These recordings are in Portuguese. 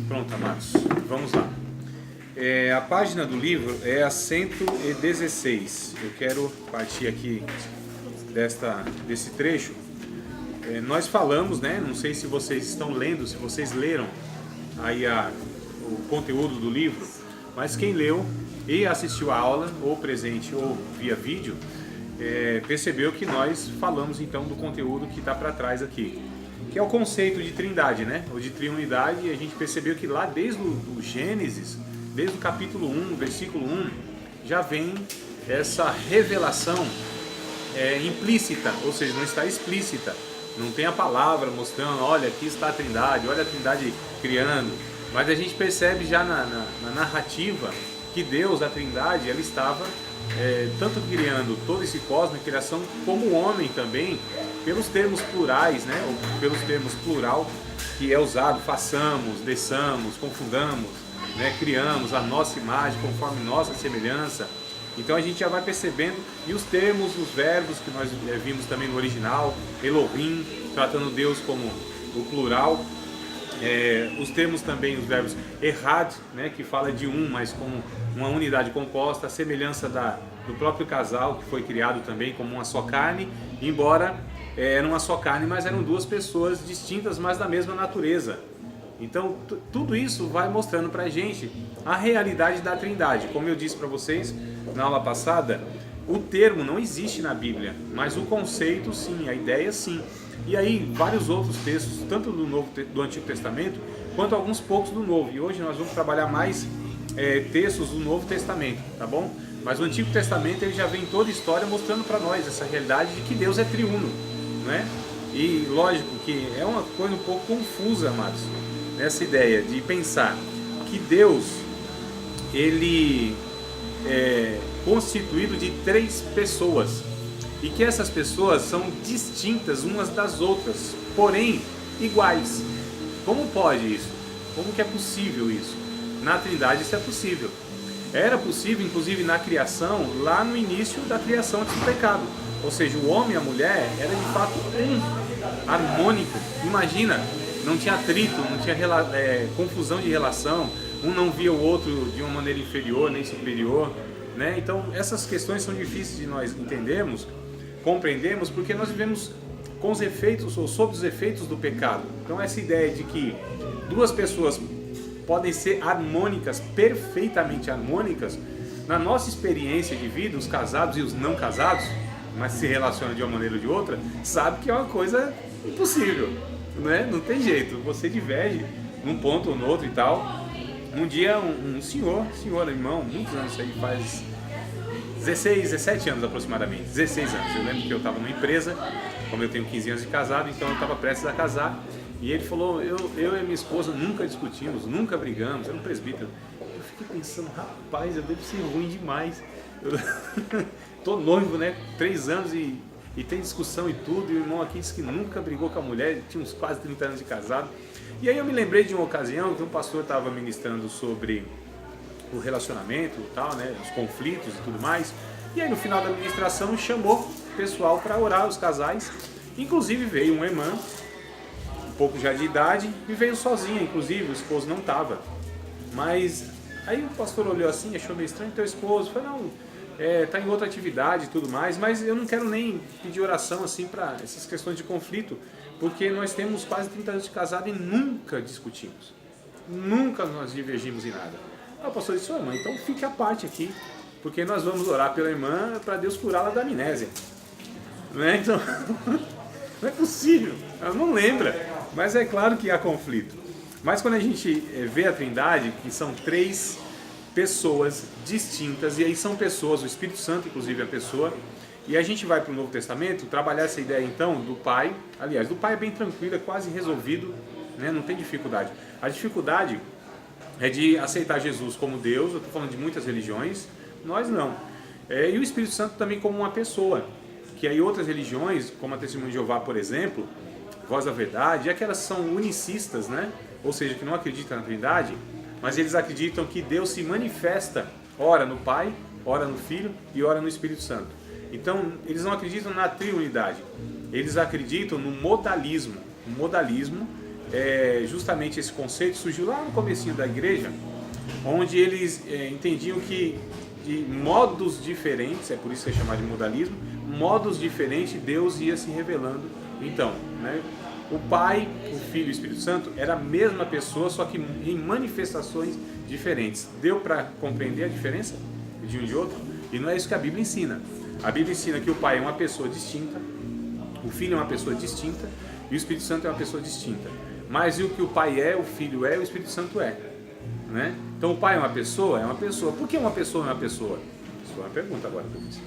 Pronto, amados, vamos lá. A página do livro é a 116. Eu quero partir aqui desse trecho. Nós falamos, né? Não sei se vocês estão lendo, se vocês leram aí o conteúdo do livro, mas quem leu e assistiu a aula, ou presente ou via vídeo, percebeu que nós falamos então do conteúdo que está para trás aqui, que é o conceito de trindade, né? Ou de triunidade. E a gente percebeu que lá desde o Gênesis, desde o capítulo 1, versículo 1, já vem essa revelação implícita, ou seja, não está explícita. Não tem a palavra mostrando, olha, aqui está a trindade, olha a trindade criando. Mas a gente percebe já na narrativa que Deus, a trindade, ela estava tanto criando todo esse cosmos, a criação, como o homem também, pelos termos plurais, né? Ou pelos termos plural que é usado, façamos, desçamos, confundamos, né? Criamos a nossa imagem conforme nossa semelhança. Então a gente já vai percebendo, e os termos, os verbos que nós vimos também no original, Elohim, tratando Deus como o plural, os termos também, os verbos errad, né, que fala de mas como uma unidade composta, a semelhança do próprio casal, que foi criado também como uma só carne, embora era uma só carne, mas eram duas pessoas distintas, mas da mesma natureza. Então tudo isso vai mostrando pra gente a realidade da trindade. Como eu disse para vocês na aula passada, o termo não existe na Bíblia, mas o conceito sim, a ideia sim. E aí vários outros textos, tanto do Antigo Testamento, quanto alguns poucos do Novo. E hoje nós vamos trabalhar mais textos do Novo Testamento, tá bom? Mas o Antigo Testamento ele já vem toda a história mostrando para nós essa realidade de que Deus é triuno, né? E lógico que é uma coisa um pouco confusa, amados, nessa ideia de pensar que Deus, ele é constituído de 3 pessoas e que essas pessoas são distintas umas das outras, porém iguais. Como pode isso? Como que é possível isso? Na Trindade isso é possível. Era possível, inclusive, na criação, lá no início da criação antes do pecado. Ou seja, o homem e a mulher era de fato harmônico. Imagina, não tinha atrito, não tinha confusão de relação, um não via o outro de uma maneira inferior nem superior, né? Então essas questões são difíceis de nós entendermos, compreendermos, porque nós vivemos com os efeitos ou sob os efeitos do pecado. Então essa ideia de que duas pessoas podem ser harmônicas, perfeitamente harmônicas, na nossa experiência de vida, os casados e os não casados, mas se relacionam de uma maneira ou de outra, sabe que é uma coisa impossível, né? Não tem jeito, você diverge num ponto ou no outro e tal. Um dia um senhor, irmão, muitos anos, isso aí faz 16, 17 anos aproximadamente, 16 anos. Eu lembro que eu estava numa empresa, como eu tenho 15 anos de casado, então eu estava prestes a casar, e ele falou, eu e minha esposa nunca discutimos, nunca brigamos, era um presbítero. Eu fiquei pensando, rapaz, eu devo ser ruim demais. Eu tô noivo, né, 3 anos e tem discussão e tudo, e o irmão aqui disse que nunca brigou com a mulher, tinha uns quase 30 anos de casado. E aí eu me lembrei de uma ocasião que um pastor estava ministrando sobre o relacionamento e tal, né, os conflitos e tudo mais. E aí no final da ministração chamou o pessoal para orar, os casais. Inclusive veio uma irmã, um pouco já de idade, e veio sozinha, inclusive o esposo não estava. Mas aí o pastor olhou assim, achou meio estranho, teu esposo, falou, não, tá em outra atividade e tudo mais, mas eu não quero nem pedir oração assim para essas questões de conflito, porque nós temos quase 30 anos de casado e nunca discutimos, nunca nós divergimos em nada. Aí o pastor disse, irmã, então fique à parte aqui, porque nós vamos orar pela irmã para Deus curá-la da amnésia, né? Então não é possível, ela não lembra, mas é claro que há conflito. Mas quando a gente vê a Trindade, que são 3 pessoas distintas, e aí são pessoas, o Espírito Santo inclusive é a pessoa, e a gente vai para o Novo Testamento trabalhar essa ideia então do Pai. Aliás, do Pai é bem tranquilo, é quase resolvido, né? Não tem dificuldade. A dificuldade é de aceitar Jesus como Deus. Eu estou falando de muitas religiões, nós não. E o Espírito Santo também como uma pessoa, que aí outras religiões, como a Testemunha de Jeová, por exemplo, Voz da Verdade, aquelas são unicistas, né? Ou seja, que não acreditam na Trindade, mas eles acreditam que Deus se manifesta ora no Pai, ora no Filho e ora no Espírito Santo. Então, eles não acreditam na triunidade, eles acreditam no modalismo. O modalismo justamente esse conceito surgiu lá no comecinho da igreja, onde eles entendiam que de modos diferentes, é por isso que é chamado de modalismo, modos diferentes Deus ia se revelando. Então, né, o Pai, o Filho e o Espírito Santo era a mesma pessoa, só que em manifestações diferentes. Deu para compreender a diferença de um de outro? E não é isso que a Bíblia ensina. A Bíblia ensina que o Pai é uma pessoa distinta, o Filho é uma pessoa distinta e o Espírito Santo é uma pessoa distinta. Mas e o que o Pai é, o Filho é, o Espírito Santo é, né? Então o Pai é uma pessoa? É uma pessoa. Por que uma pessoa é uma pessoa? Isso é uma pergunta agora para você.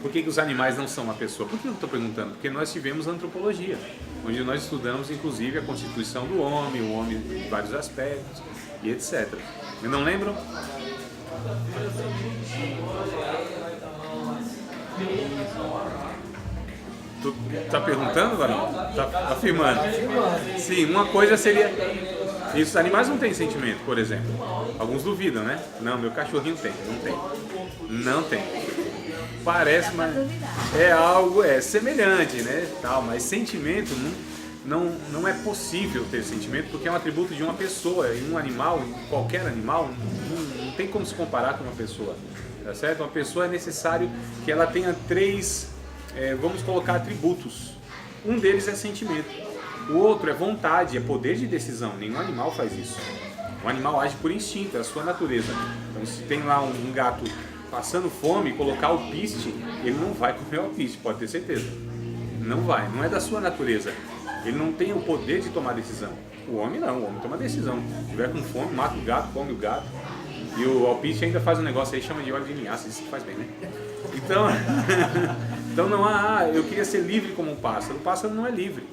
Por que os animais não são uma pessoa? Por que eu estou perguntando? Porque nós tivemos antropologia, onde nós estudamos inclusive a constituição do homem, o homem em vários aspectos e etc. Eu não lembro? Tu está perguntando, Varão? Está afirmando? Sim, uma coisa seria... E os animais não têm sentimento, por exemplo. Alguns duvidam, né? Não, meu cachorrinho tem. Não tem. Parece, mas é algo semelhante, né? Tal, mas sentimento não é possível ter sentimento, porque é um atributo de uma pessoa. E um animal, qualquer animal, não tem como se comparar com uma pessoa. Tá certo? Uma pessoa é necessário que ela tenha três, vamos colocar, atributos. Um deles é sentimento. O outro é vontade, é poder de decisão. Nenhum animal faz isso. O animal age por instinto, é a sua natureza. Então, se tem lá um gato passando fome, colocar alpiste, ele não vai comer alpiste, pode ter certeza. Não vai, não é da sua natureza. Ele não tem o poder de tomar decisão. O homem não, o homem toma decisão. Se tiver com fome, mata o gato, come o gato. E o alpiste ainda faz um negócio aí, chama de óleo de linhaça, isso que faz bem, né? Então não há, eu queria ser livre como um pássaro. O pássaro não é livre.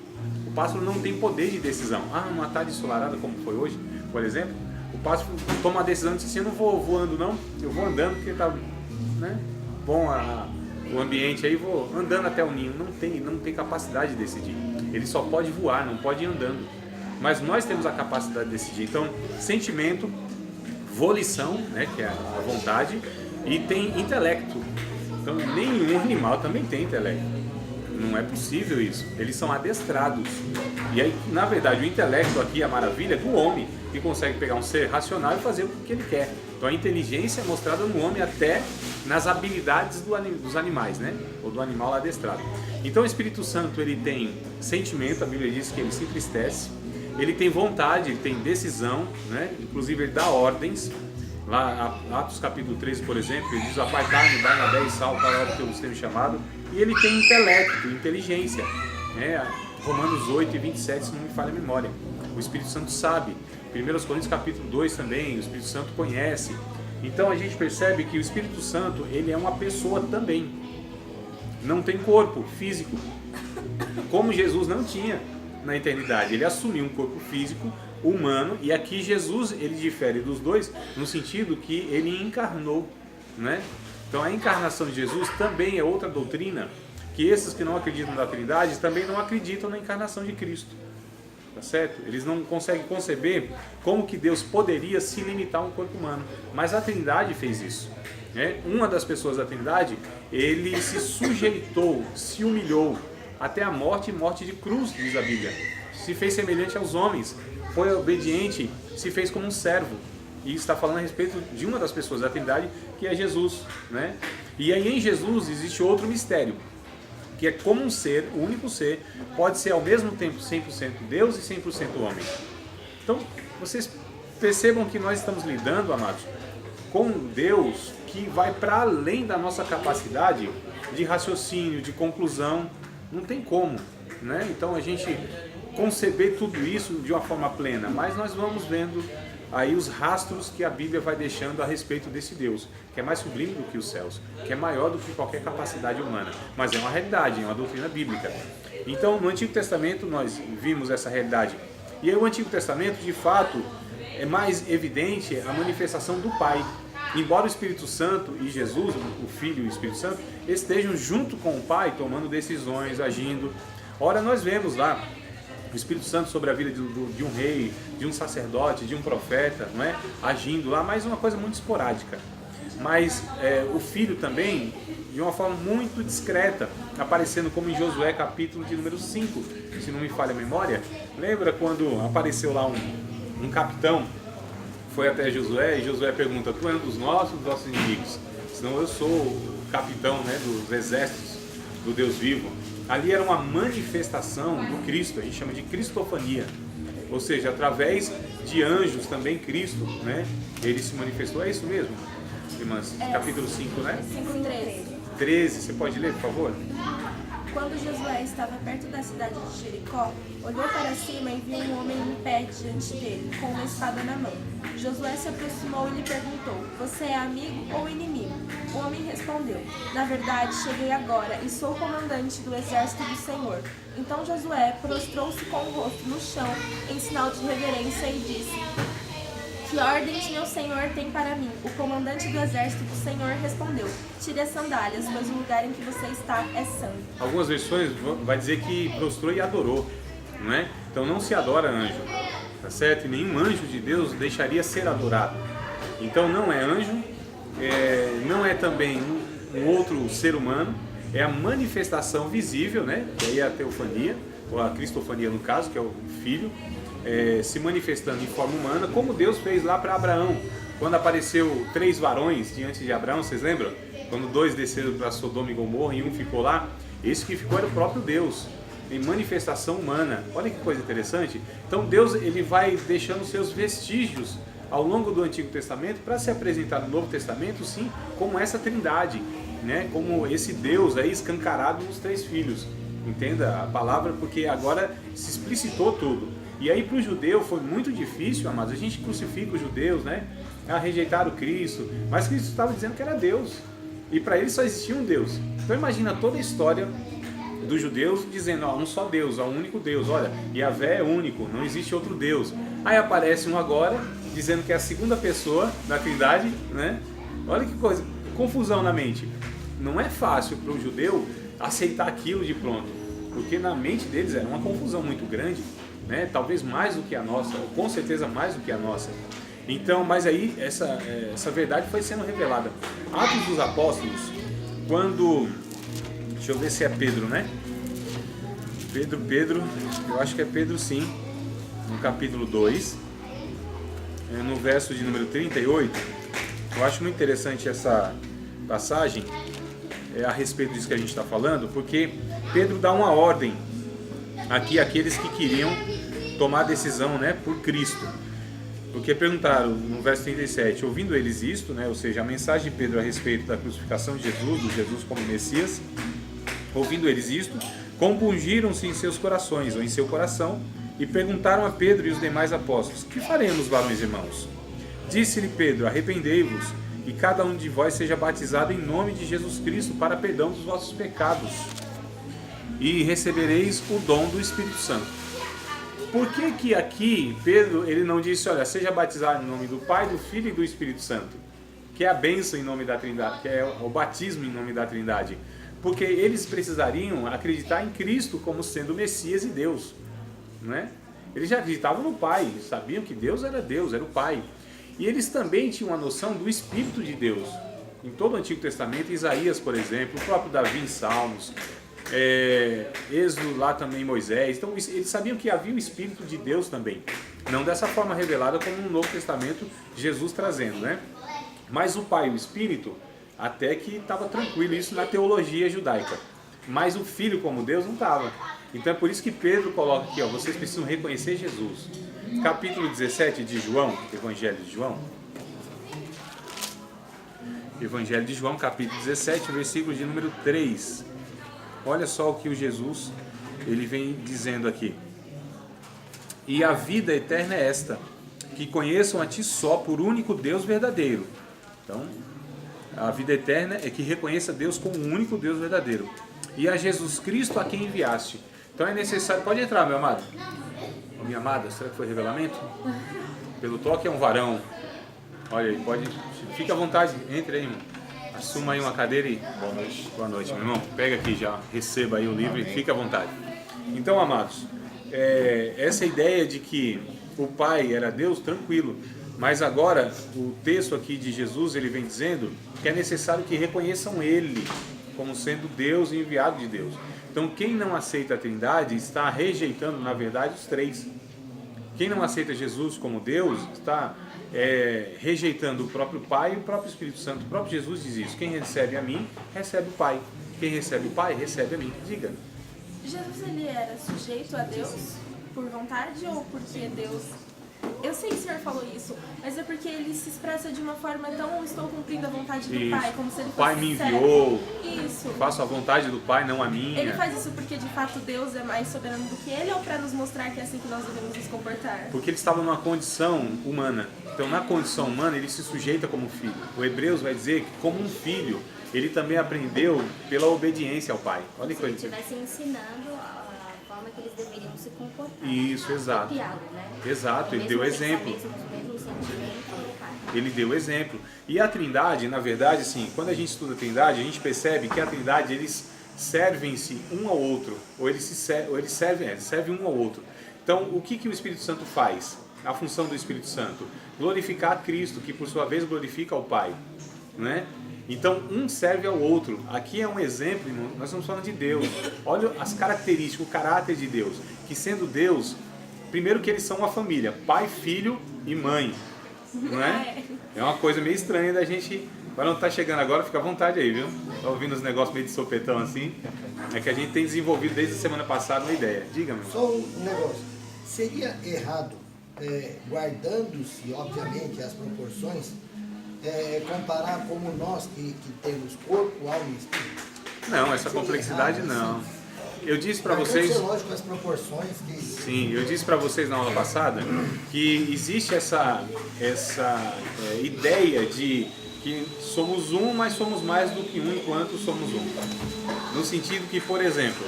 O pássaro não tem poder de decisão. Numa tarde ensolarada como foi hoje, por exemplo, o pássaro toma a decisão de dizer assim, eu não vou voando não, eu vou andando porque está, né, bom o ambiente aí, vou andando até o ninho. Não tem capacidade de decidir. Ele só pode voar, não pode ir andando. Mas nós temos a capacidade de decidir. Então, sentimento, volição, né, que é a vontade, e tem intelecto. Então, nenhum animal também tem intelecto. Não é possível isso. Eles são adestrados. E aí, na verdade, o intelecto aqui, a maravilha é do homem, que consegue pegar um ser racional e fazer o que ele quer. Então a inteligência é mostrada no homem até nas habilidades dos animais, né? Ou do animal adestrado. Então o Espírito Santo, ele tem sentimento, a Bíblia diz que ele se entristece, ele tem vontade, ele tem decisão, né? Inclusive ele dá ordens. Lá, Atos capítulo 13, por exemplo, ele diz: apartai-me, Barnabé e Saulo para a hora que eu os tenho chamado. E ele tem intelecto, inteligência, né? Romanos 8 e 27, se não me falha a memória. O Espírito Santo sabe. 1 Coríntios capítulo 2 também, o Espírito Santo conhece. Então a gente percebe que o Espírito Santo, ele é uma pessoa também. Não tem corpo físico, como Jesus não tinha na eternidade. Ele assumiu um corpo físico, humano, e aqui Jesus, ele difere dos dois no sentido que ele encarnou, né? Então a encarnação de Jesus também é outra doutrina, que esses que não acreditam na Trindade também não acreditam na encarnação de Cristo, tá certo? Eles não conseguem conceber como que Deus poderia se limitar a um corpo humano, mas a Trindade fez isso, né? Uma das pessoas da Trindade, ele se sujeitou, se humilhou até a morte, e morte de cruz, diz a Bíblia. Se fez semelhante aos homens, foi obediente, se fez como um servo. E está falando a respeito de uma das pessoas da Trindade, que é Jesus, né? E aí em Jesus existe outro mistério, que é como um ser, o único ser, pode ser ao mesmo tempo 100% Deus e 100% homem. Então, vocês percebam que nós estamos lidando, amados, com Deus que vai para além da nossa capacidade de raciocínio, de conclusão. Não tem como, né? Então a gente conceber tudo isso de uma forma plena, mas nós vamos vendo aí os rastros que a Bíblia vai deixando a respeito desse Deus, que é mais sublime do que os céus, que é maior do que qualquer capacidade humana, mas é uma realidade, é uma doutrina bíblica. Então no Antigo Testamento nós vimos essa realidade, e aí o Antigo Testamento de fato é mais evidente a manifestação do Pai. Embora o Espírito Santo e Jesus, o Filho e o Espírito Santo, estejam junto com o Pai, tomando decisões, agindo. Ora, nós vemos lá o Espírito Santo sobre a vida de um rei, de um sacerdote, de um profeta, não é? Agindo lá, mas uma coisa muito esporádica. Mas o Filho também, de uma forma muito discreta, aparecendo como em Josué capítulo de número 5, se não me falha a memória. Lembra quando apareceu lá um capitão, foi até Josué, e Josué pergunta: tu é um dos nossos inimigos? Senão eu sou o capitão, né, dos exércitos do Deus vivo. Ali era uma manifestação do Cristo, a gente chama de cristofania. Ou seja, através de anjos também Cristo, né, ele se manifestou. É isso mesmo, irmãs? Capítulo 5, né? 5:13. 13, você pode ler, por favor? Quando Josué estava perto da cidade de Jericó, olhou para cima e viu um homem em pé diante dele, com uma espada na mão. Josué se aproximou e lhe perguntou: você é amigo ou inimigo? O homem respondeu: na verdade, cheguei agora e sou o comandante do exército do Senhor. Então Josué prostrou-se com o rosto no chão, em sinal de reverência, e disse: que ordens meu senhor tem para mim? O comandante do exército do Senhor respondeu: tire as sandálias, pois o lugar em que você está é santo. Algumas versões vai dizer que prostrou e adorou, não é? Então não se adora anjo, tá certo? E nenhum anjo de Deus deixaria ser adorado. Então não é anjo, não é também um outro ser humano, é a manifestação visível, né? Que aí é a teofania, ou a cristofania no caso, que é o Filho, se manifestando em forma humana, como Deus fez lá para Abraão, quando apareceu 3 varões diante de Abraão, vocês lembram? Quando 2 desceram para Sodoma e Gomorra e um ficou lá, esse que ficou era o próprio Deus, em manifestação humana. Olha que coisa interessante. Então Deus, ele vai deixando seus vestígios ao longo do Antigo Testamento para se apresentar no Novo Testamento, sim, como essa trindade, né? Como esse Deus aí escancarado nos 3 filhos. Entenda a palavra, porque agora se explicitou tudo. E aí para o judeu foi muito difícil, amados. A gente crucifica os judeus, né? A rejeitar o Cristo, mas Cristo estava dizendo que era Deus. E para eles só existia um Deus. Então imagina toda a história dos judeus dizendo: ó, um só Deus, ó, um único Deus. Olha, Yahvé é único, não existe outro Deus. Aí aparece um agora dizendo que é a segunda pessoa da Trindade, né? Olha que coisa, confusão na mente. Não é fácil para o judeu aceitar aquilo de pronto, porque na mente deles era uma confusão muito grande, né? Talvez mais do que a nossa, ou com certeza mais do que a nossa. Então, mas aí essa verdade foi sendo revelada. Atos dos Apóstolos, quando, deixa eu ver se é Pedro, né? Pedro, eu acho que é Pedro sim, no capítulo 2, no verso de número 38, eu acho muito interessante essa passagem, a respeito disso que a gente está falando, porque Pedro dá uma ordem aqui àqueles que queriam tomar decisão, né, por Cristo. Porque perguntaram no verso 37, ouvindo eles isto, né, ou seja, a mensagem de Pedro a respeito da crucificação de Jesus, do Jesus como Messias, ouvindo eles isto, compungiram-se em seus corações, ou em seu coração, e perguntaram a Pedro e os demais apóstolos: que faremos, varões irmãos? Disse-lhe Pedro: arrependei-vos, e cada um de vós seja batizado em nome de Jesus Cristo para perdão dos vossos pecados, e recebereis o dom do Espírito Santo. Por que que aqui Pedro ele não disse: olha, seja batizado em nome do Pai, do Filho e do Espírito Santo, que é a bênção em nome da Trindade, que é o batismo em nome da Trindade? Porque eles precisariam acreditar em Cristo como sendo o Messias e Deus, né? Eles já acreditavam no Pai, sabiam que Deus, era o Pai. E eles também tinham uma noção do Espírito de Deus. Em todo o Antigo Testamento, Isaías, por exemplo, o próprio Davi em Salmos, Êxodo lá também, Moisés. Então eles sabiam que havia o Espírito de Deus também. Não dessa forma revelada como no Novo Testamento, Jesus trazendo, né? Mas o Pai e o Espírito, até que estava tranquilo isso na teologia judaica. Mas o Filho como Deus não estava. Então é por isso que Pedro coloca aqui, ó, vocês precisam reconhecer Jesus. Capítulo 17 de João, Evangelho de João. Evangelho de João, capítulo 17, versículo de número 3. Olha só o que o Jesus ele vem dizendo aqui. E a vida eterna é esta, que conheçam a ti só por único Deus verdadeiro. Então, a vida eterna é que reconheça Deus como o único Deus verdadeiro. E a Jesus Cristo a quem enviaste. Então é necessário... Pode entrar, meu amado. Ou minha amada, será que foi revelamento? Pelo toque é um varão. Olha aí, pode... Fique à vontade, entre aí, irmão. Assuma aí uma cadeira e... Boa noite. Boa noite, meu irmão. Pega aqui já, receba aí o livro. Amém. E fique à vontade. Então, amados, essa ideia de que o Pai era Deus, tranquilo. Mas agora, o texto aqui de Jesus, ele vem dizendo que é necessário que reconheçam Ele como sendo Deus e enviado de Deus. Então quem não aceita a Trindade está rejeitando, na verdade, os três. Quem não aceita Jesus como Deus está rejeitando o próprio Pai e o próprio Espírito Santo. O próprio Jesus diz isso: quem recebe a mim, recebe o Pai. Quem recebe o Pai, recebe a mim. Diga. Jesus, ele era sujeito a Deus por vontade ou porque Deus... Eu sei que o senhor falou isso, mas é porque ele se expressa de uma forma tão... estou cumprindo a vontade do Pai, como se ele fosse... O Pai me enviou. Isso. Faço a vontade do Pai, não a minha. Ele faz isso porque de fato Deus é mais soberano do que ele, ou para nos mostrar que é assim que nós devemos nos comportar? Porque ele estava numa condição humana. Então, na condição humana, ele se sujeita como filho. O Hebreus vai dizer que, como um filho, ele também aprendeu pela obediência ao Pai. Olha que coisa. Se ele estivesse ensinando a forma que eles deveriam se comportar. Isso, exato. Copiado, né? Exato, ele deu exemplo. Ele deu exemplo. E a Trindade, na verdade, assim, quando a gente estuda a Trindade, a gente percebe que a Trindade, eles servem-se um ao outro, ou eles servem um ao outro. Então, o que o Espírito Santo faz? A função do Espírito Santo? Glorificar a Cristo, que por sua vez glorifica ao Pai, né? Então, um serve ao outro. Aqui é um exemplo, irmão, nós estamos falando de Deus. Olha as características, o caráter de Deus. Que sendo Deus, primeiro que eles são uma família, pai, filho e mãe. Não é? É uma coisa meio estranha da gente... Para não estar chegando agora, fica à vontade aí, viu? Tá ouvindo os negócios meio de sopetão assim. É que a gente tem desenvolvido desde a semana passada uma ideia. Diga, meu. Só um negócio. Seria errado, guardando-se, obviamente, as proporções, comparar como nós que temos corpo, alma e espírito? Não, essa complexidade não. Eu disse para vocês... lógico, as proporções que... Sim, eu disse para vocês na aula passada que existe essa ideia de que somos um, mas somos mais do que um enquanto somos um. No sentido que, por exemplo,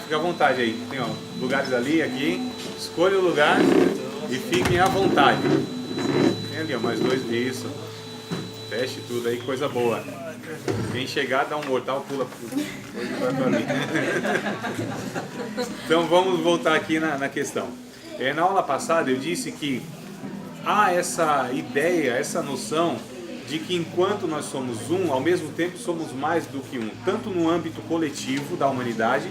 fica à vontade aí, tem lugares ali, aqui, escolha o lugar e fiquem à vontade. Tem ali, mais dois, isso. Feche tudo aí, coisa boa. Quem chegar, dá um mortal, pula. Então vamos voltar aqui na questão. Na aula passada eu disse que há essa ideia, essa noção de que enquanto nós somos um, ao mesmo tempo somos mais do que um, tanto no âmbito coletivo da humanidade,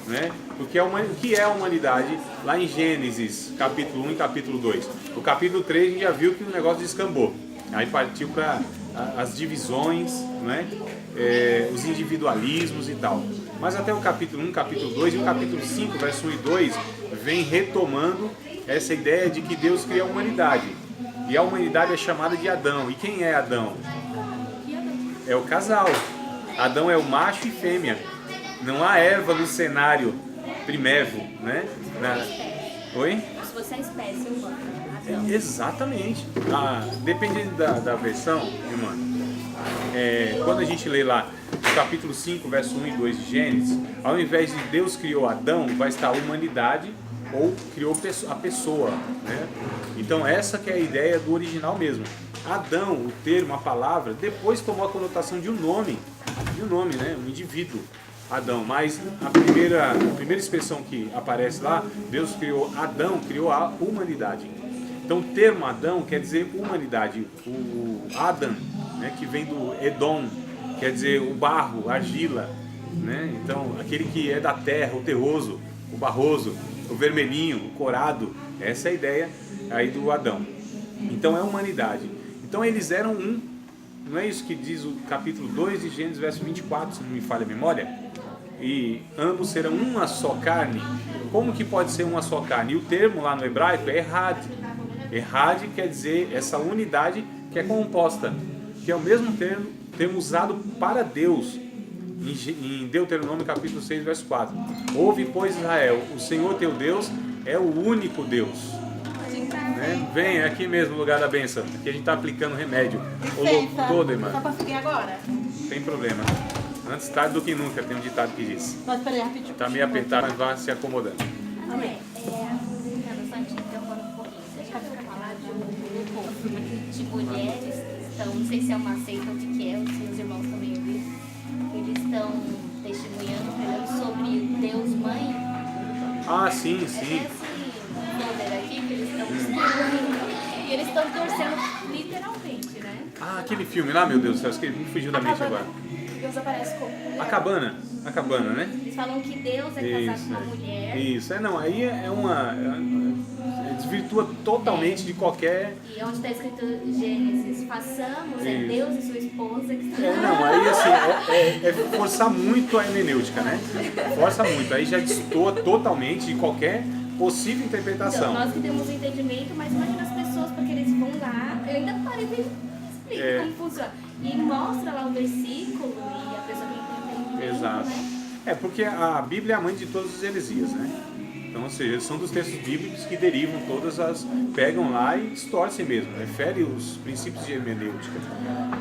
né? Porque o que é a humanidade? Lá em Gênesis, capítulo 1 e capítulo 2. O capítulo 3 a gente já viu que o negócio descambou. Aí partiu para as divisões, né? Os individualismos e tal. Mas até o capítulo 1, capítulo 2 e o capítulo 5, verso 1 e 2, vem retomando essa ideia de que Deus cria a humanidade. E a humanidade é chamada de Adão. E quem é Adão? É o casal. Adão é o macho e fêmea. Não há Eva no cenário primevo, né? Oi? Se você é espécie humana, Adão. Exatamente. Dependendo da versão, irmã, quando a gente lê lá no capítulo 5, verso 1 e 2 de Gênesis, ao invés de Deus criou Adão, vai estar a humanidade ou criou a pessoa, né? Então essa que é a ideia do original mesmo. Adão, o termo, a palavra, depois tomou a conotação de um nome, né? Um indivíduo, Adão. Mas a primeira expressão que aparece lá, Deus criou Adão, criou a humanidade. Então o termo Adão quer dizer humanidade. O Adam, né, que vem do Edom, quer dizer o barro, argila, né? Então aquele que é da terra, o terroso, o barroso, o vermelhinho, o corado. Essa é a ideia aí do Adão. Então é a humanidade. Então eles eram um. Não é isso que diz o capítulo 2 de Gênesis, verso 24, se não me falha a memória? E ambos serão uma só carne. Como que pode ser uma só carne? E o termo lá no hebraico é errad. Errad quer dizer essa unidade que é composta, que é o mesmo termo usado para Deus. Em Deuteronômio capítulo 6, verso 4. Ouve, pois, Israel, o Senhor teu Deus é o único Deus. Né? Vem aqui mesmo no lugar da bênção, que a gente está aplicando remédio. Todo, irmão. Só posso ficar agora? Não tem problema. Antes tarde do que nunca, tem um ditado que diz. Mas peraí, rapidinho. Está meio apertado, mas vai se acomodando. Amém. A gente interrompendo um pouquinho. Você já ouviu falar de um grupo de mulheres? Então, não sei se é uma seita ou de que é, se os irmãos também ouviram. Eles estão testemunhando, falando sobre Deus Mãe. Ah, sim, sim. Esse folder aqui que eles estão distribuindo. E eles estão torcendo literalmente, né? Ah, aquele filme lá, meu Deus do céu, isso que me fugiu da mente agora. Deus aparece como mulher. A cabana, né? Eles falam que Deus é casado com uma mulher. Isso, não, aí desvirtua totalmente de qualquer... E onde está escrito Gênesis, façamos, é Isso. Deus e sua esposa que estão... Não, aí assim, é forçar muito a hermenêutica, né? Força muito, aí já destoa totalmente de qualquer possível interpretação. Então, nós que temos o entendimento, mas imagina as pessoas, porque eles vão lá, eu ainda parei para explicar como funciona. E mostra lá o versículo e a pessoa que não tem entendimento, Exato. né? É, porque a Bíblia é a mãe de todas as heresias, né? Então, ou seja, são dos textos bíblicos que derivam pegam lá e distorcem mesmo, refere os princípios de hermenêutica.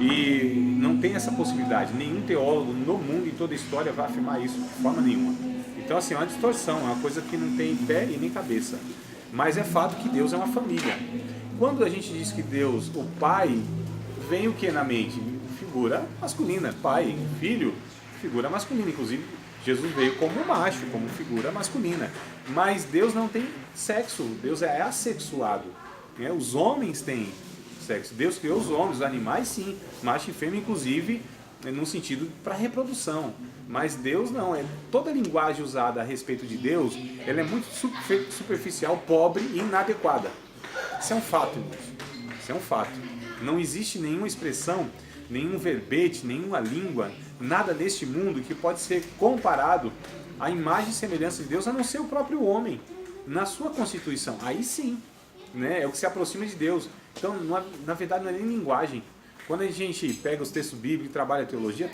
E não tem essa possibilidade, nenhum teólogo no mundo, em toda a história, vai afirmar isso de forma nenhuma. Então, assim, é uma distorção, é uma coisa que não tem pé e nem cabeça. Mas é fato que Deus é uma família. Quando a gente diz que Deus, o Pai, vem o que na mente? Figura masculina, pai, filho, figura masculina, inclusive Jesus veio como macho, como figura masculina. Mas Deus não tem sexo, Deus é assexuado. Né? Os homens têm sexo. Deus criou os homens, os animais sim, macho e fêmea, inclusive, no sentido para reprodução. Mas Deus não. Toda a linguagem usada a respeito de Deus, ela é muito superficial, pobre e inadequada. Isso é um fato, irmãos. Isso é um fato. Não existe nenhuma expressão, nenhum verbete, nenhuma língua, nada neste mundo que pode ser comparado à imagem e semelhança de Deus, a não ser o próprio homem, na sua constituição. Aí sim, né? É o que se aproxima de Deus. Então, na verdade, não é nem linguagem. Quando a gente pega os textos bíblicos e trabalha a teologia,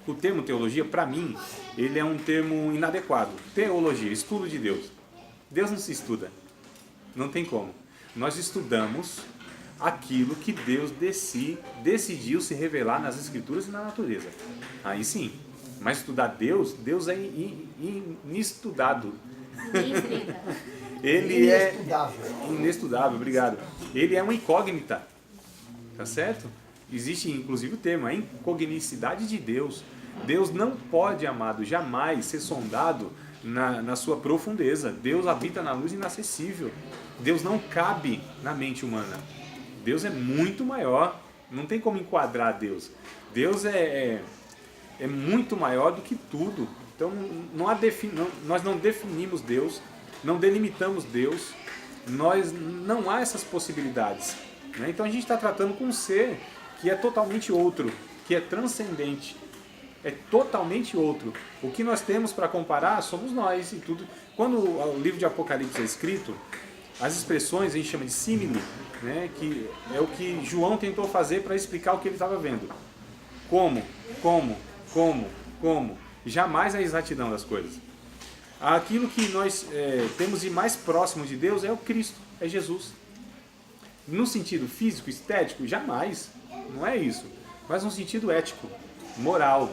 o termo teologia, para mim, ele é um termo inadequado. Teologia, estudo de Deus. Deus não se estuda. Não tem como. Nós estudamos aquilo que Deus decidiu se revelar nas Escrituras e na natureza. Aí sim. Mas estudar Deus é inestudado. Ele é inestudável, obrigado. Ele é uma incógnita. Tá certo? Existe inclusive o termo, a incognicidade de Deus. Deus não pode, amado, jamais ser sondado na sua profundeza. Deus habita na luz inacessível. Deus não cabe na mente humana. Deus é muito maior. Não tem como enquadrar Deus. Deus é muito maior do que tudo. Então nós não definimos Deus, não delimitamos Deus. Não há essas possibilidades. Né? Então a gente está tratando com um ser que é totalmente outro, que é transcendente. É totalmente outro. O que nós temos para comparar somos nós e tudo. Quando o livro de Apocalipse é escrito, as expressões a gente chama de símile, né, que é o que João tentou fazer para explicar o que ele estava vendo. Como. Jamais a exatidão das coisas. Aquilo que nós temos de mais próximo de Deus é o Cristo, é Jesus. No sentido físico, estético, jamais. Não é isso. Mas no sentido ético, moral.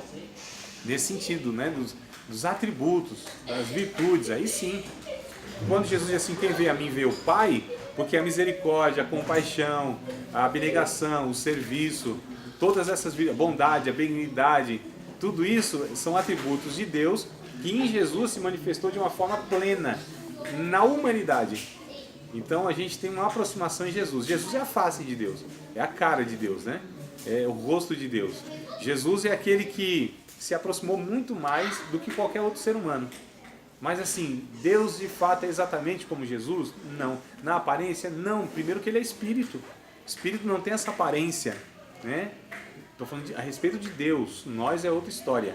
Nesse sentido, né, dos atributos, das virtudes, aí sim. Quando Jesus diz assim, quem vê a mim vê o Pai, porque a misericórdia, a compaixão, a abnegação, o serviço, todas essas bondade, a benignidade, tudo isso são atributos de Deus que em Jesus se manifestou de uma forma plena na humanidade. Então a gente tem uma aproximação em Jesus. Jesus é a face de Deus, é a cara de Deus, né? É o rosto de Deus. Jesus é aquele que se aproximou muito mais do que qualquer outro ser humano. Mas assim, Deus de fato é exatamente como Jesus? Não. Na aparência, não. Primeiro que ele é espírito. Espírito não tem essa aparência, né? Estou falando a respeito de Deus. Nós é outra história,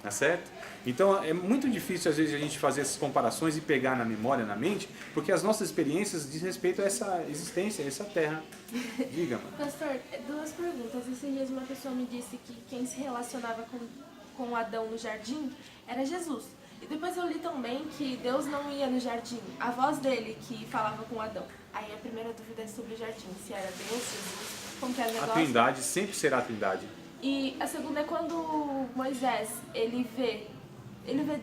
tá certo? Então é muito difícil às vezes a gente fazer essas comparações e pegar na memória, na mente, porque as nossas experiências dizem respeito a essa existência, a essa terra. Diga, mano. Pastor, duas perguntas. Esses dias uma pessoa me disse que quem se relacionava com Adão no jardim era Jesus. E depois eu li também que Deus não ia no jardim, a voz dele que falava com Adão. Aí a primeira dúvida é sobre o jardim, se era Deus, Jesus, como que era o negócio. A Trindade sempre será a Trindade. E a segunda é quando Moisés, ele vê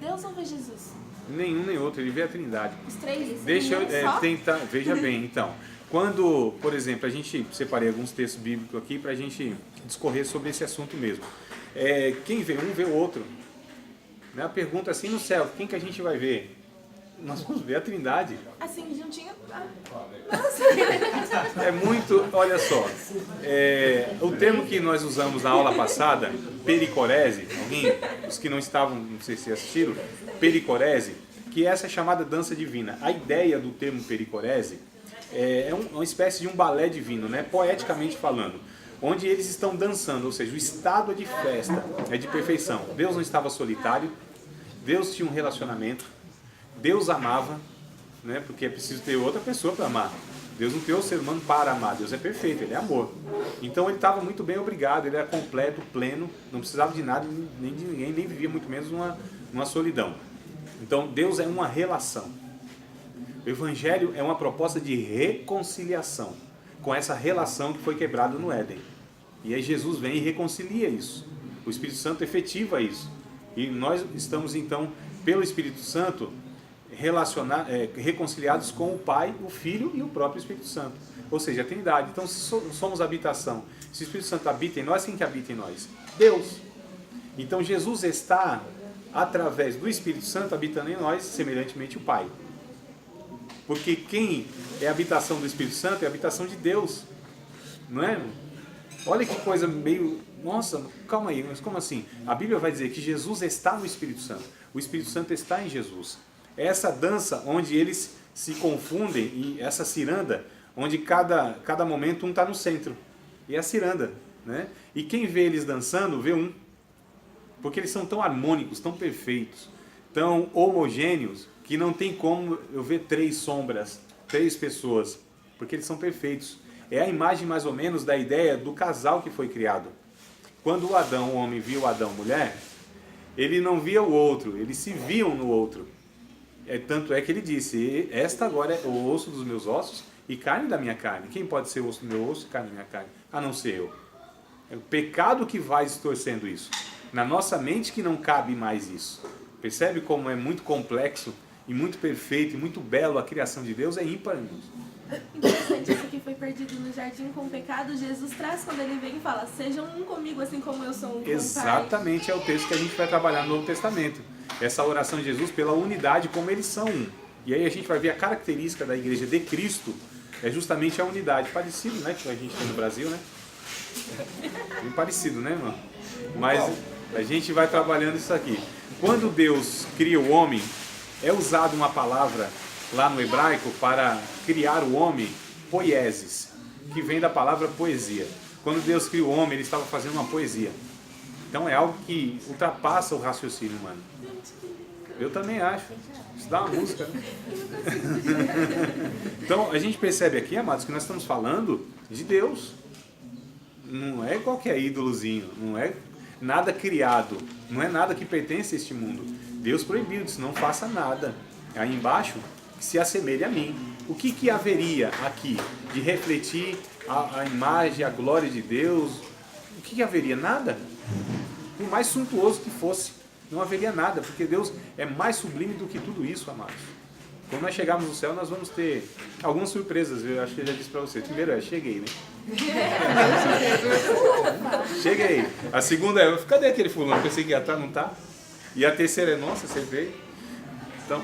Deus ou vê Jesus? Nenhum nem outro, ele vê a Trindade. Os três? Deixa eu só? tentar, veja bem, então. Quando, por exemplo, a gente separei alguns textos bíblicos aqui para a gente discorrer sobre esse assunto mesmo. Quem vê um, vê o outro. A pergunta assim no céu, quem que a gente vai ver? nós vamos ver a Trindade. Assim, juntinho. É muito, olha só, o termo que nós usamos na aula passada, pericorese, os que não estavam, não sei se assistiram, pericorese, que é essa chamada dança divina. A ideia do termo pericorese é uma espécie de um balé divino, né? Poeticamente falando, onde eles estão dançando, ou seja, o estado é de festa, é de perfeição. Deus não estava solitário, Deus tinha um relacionamento, Deus amava, né? Porque é preciso ter outra pessoa para amar. Deus não criou o ser humano para amar, Deus é perfeito, Ele é amor. Então ele estava muito bem obrigado, ele era completo, pleno, não precisava de nada, nem de ninguém, nem vivia muito menos uma solidão. Então Deus é uma relação. O Evangelho é uma proposta de reconciliação com essa relação que foi quebrada no Éden. E aí Jesus vem e reconcilia isso. O Espírito Santo efetiva isso. E nós estamos então, pelo Espírito Santo, reconciliados com o Pai, o Filho e o próprio Espírito Santo. Ou seja, a Trindade. Então, se somos habitação, se o Espírito Santo habita em nós, quem que habita em nós? Deus. Então, Jesus está, através do Espírito Santo, habitando em nós, semelhantemente o Pai. Porque quem é a habitação do Espírito Santo é a habitação de Deus. Não é? Olha que coisa meio... Nossa, calma aí, mas como assim? A Bíblia vai dizer que Jesus está no Espírito Santo. O Espírito Santo está em Jesus. É essa dança onde eles se confundem, e essa ciranda, onde cada momento um está no centro. E é a ciranda, né? E quem vê eles dançando, vê um. Porque eles são tão harmônicos, tão perfeitos, tão homogêneos, que não tem como eu ver 3 sombras, 3 pessoas, porque eles são perfeitos. É a imagem mais ou menos da ideia do casal que foi criado. Quando o homem viu o Adão, mulher, ele não via o outro, eles se viam no outro. Tanto é que ele disse, esta agora é o osso dos meus ossos e carne da minha carne. Quem pode ser o osso do meu osso e carne da minha carne? A não ser eu. É o pecado que vai distorcendo isso. Na nossa mente que não cabe mais isso. Percebe como é muito complexo e muito perfeito e muito belo a criação de Deus? É ímpar, irmãos. Interessante, isso que foi perdido no jardim com o pecado, Jesus traz quando ele vem e fala, sejam um comigo assim como eu sou um com o Pai. Exatamente, é o texto que a gente vai trabalhar no Novo Testamento. Essa oração de Jesus pela unidade, como eles são um. E aí a gente vai ver a característica da igreja de Cristo, é justamente a unidade. Parecido, né, que a gente tem no Brasil, né? Bem parecido, né, irmão? Mas a gente vai trabalhando isso aqui. Quando Deus cria o homem, é usada uma palavra lá no hebraico para criar o homem, poiesis, que vem da palavra poesia. Quando Deus cria o homem, ele estava fazendo uma poesia. Então é algo que ultrapassa o raciocínio humano. Eu também acho. Isso dá uma música, né? Então a gente percebe aqui, amados, que nós estamos falando de Deus. Não é qualquer ídolozinho, não é nada criado, não é nada que pertence a este mundo. Deus proibiu, disse, não faça nada. Aí embaixo, que se assemelhe a mim. O que haveria aqui de refletir a imagem, a glória de Deus? O que haveria? Nada. Por mais suntuoso que fosse, não haveria nada, porque Deus é mais sublime do que tudo isso, amados. Quando nós chegarmos no céu, nós vamos ter algumas surpresas, eu acho que eu já disse para vocês. Primeiro cheguei, né? Cheguei. A segunda é, cadê aquele fulano? Pensei que ia estar, não está. E a terceira é, nossa, você veio. Então...